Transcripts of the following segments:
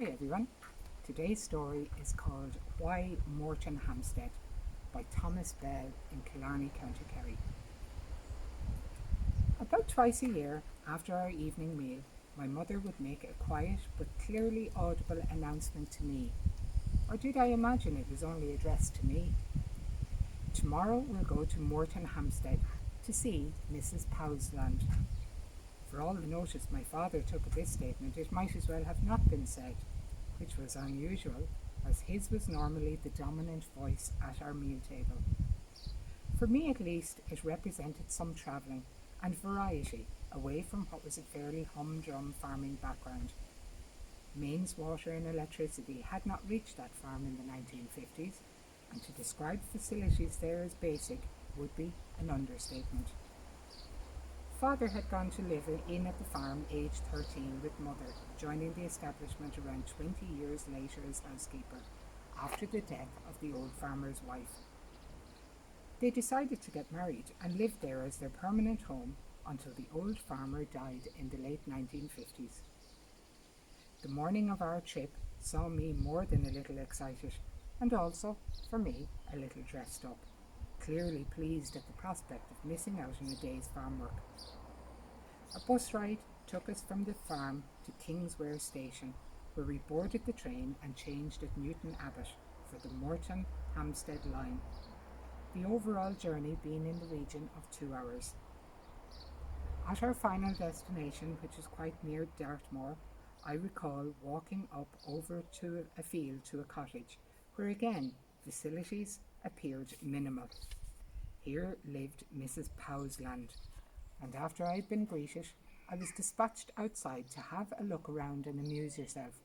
Hi everyone. Today's story is called Why Moretonhampstead by Thomas Bell in Killarney, County Kerry. About twice a year, after our evening meal, my mother would make a quiet but clearly audible announcement to me. Or did I imagine it was only addressed to me? Tomorrow we'll go to Moretonhampstead to see Mrs. Powsland. For all the notice my father took of this statement, it might as well have not been said, which was unusual, as his was normally the dominant voice at our meal table. For me at least, it represented some travelling and variety away from what was a fairly humdrum farming background. Mains, water and electricity had not reached that farm in the 1950s, and to describe facilities there as basic would be an understatement. Father had gone to live in at the farm aged 13 with mother, joining the establishment around 20 years later as housekeeper, after the death of the old farmer's wife. They decided to get married and lived there as their permanent home until the old farmer died in the late 1950s. The morning of our trip saw me more than a little excited, and also, for me, a little dressed up, clearly pleased at the prospect of missing out on a day's farm work. A bus ride took us from the farm to Kingswear station, where we boarded the train and changed at Newton Abbot for the Moretonhampstead line, the overall journey being in the region of 2 hours. At our final destination, which was quite near Dartmoor, I recall walking up over to a field to a cottage, where again facilities appeared minimal. Here lived Mrs. Powsland, and after I had been greeted, I was dispatched outside to have a look around and amuse yourself.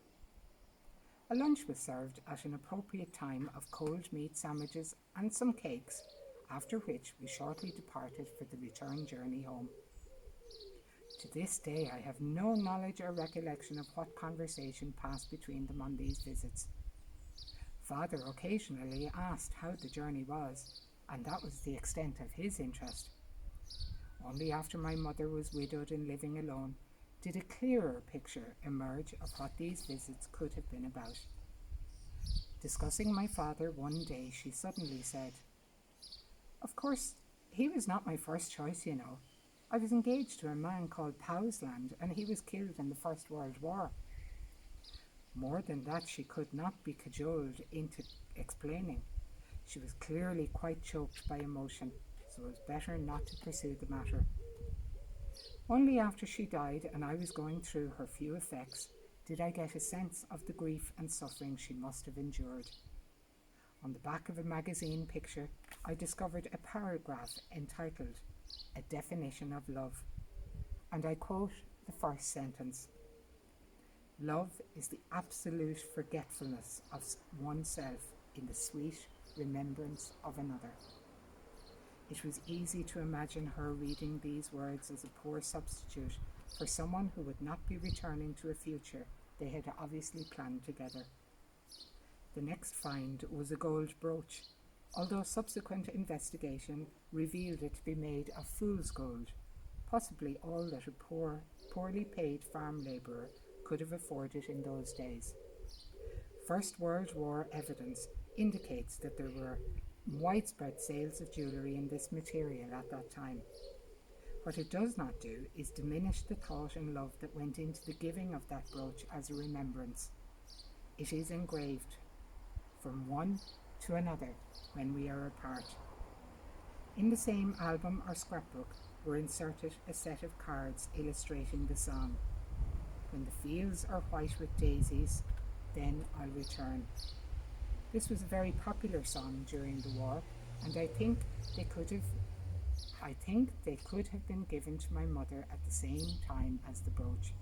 A lunch was served at an appropriate time of cold meat sandwiches and some cakes, after which we shortly departed for the return journey home. To this day I have no knowledge or recollection of what conversation passed between them on these visits. Father occasionally asked how the journey was, and that was the extent of his interest. Only after my mother was widowed and living alone did a clearer picture emerge of what these visits could have been about. Discussing my father one day, she suddenly said, "Of course, he was not my first choice, you know. I was engaged to a man called Powsland, and he was killed in the First World War." More than that she could not be cajoled into explaining. She was clearly quite choked by emotion, so it was better not to pursue the matter. Only after she died and I was going through her few effects did I get a sense of the grief and suffering she must have endured. On the back of a magazine picture, I discovered a paragraph entitled "A Definition of Love," and I quote the first sentence: "Love is the absolute forgetfulness of oneself in the sweet remembrance of another." It was easy to imagine her reading these words as a poor substitute for someone who would not be returning to a future they had obviously planned together. The next find was a gold brooch, although subsequent investigation revealed it to be made of fool's gold, possibly all that a poorly paid farm labourer could have afforded in those days. First World War evidence indicates that there were widespread sales of jewellery in this material at that time. What it does not do is diminish the thought and love that went into the giving of that brooch as a remembrance. It is engraved, "From one to another when we are apart." In the same album or scrapbook were inserted a set of cards illustrating the song, "When the fields are white with daisies, then I'll return." This was a very popular song during the war, and I think they could have been given to my mother at the same time as the brooch.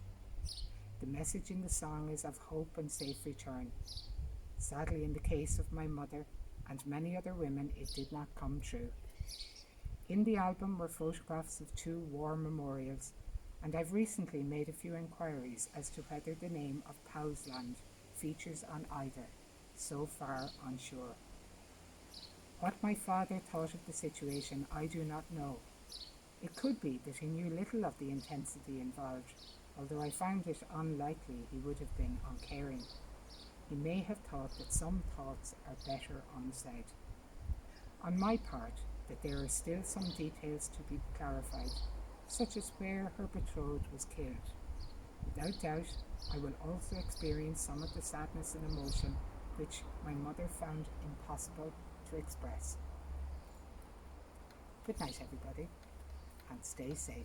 The message in the song is of hope and safe return. Sadly, in the case of my mother and many other women, it did not come true. In the album were photographs of 2 war memorials, and I've recently made a few inquiries as to whether the name of Powsland features on either, so far unsure. What my father thought of the situation I do not know. It could be that he knew little of the intensity involved, although I found it unlikely he would have been uncaring. He may have thought that some thoughts are better unsaid. On my part, that there are still some details to be clarified, such as where her betrothed was killed. Without doubt, I will also experience some of the sadness and emotion which my mother found impossible to express. Good night, everybody, and stay safe.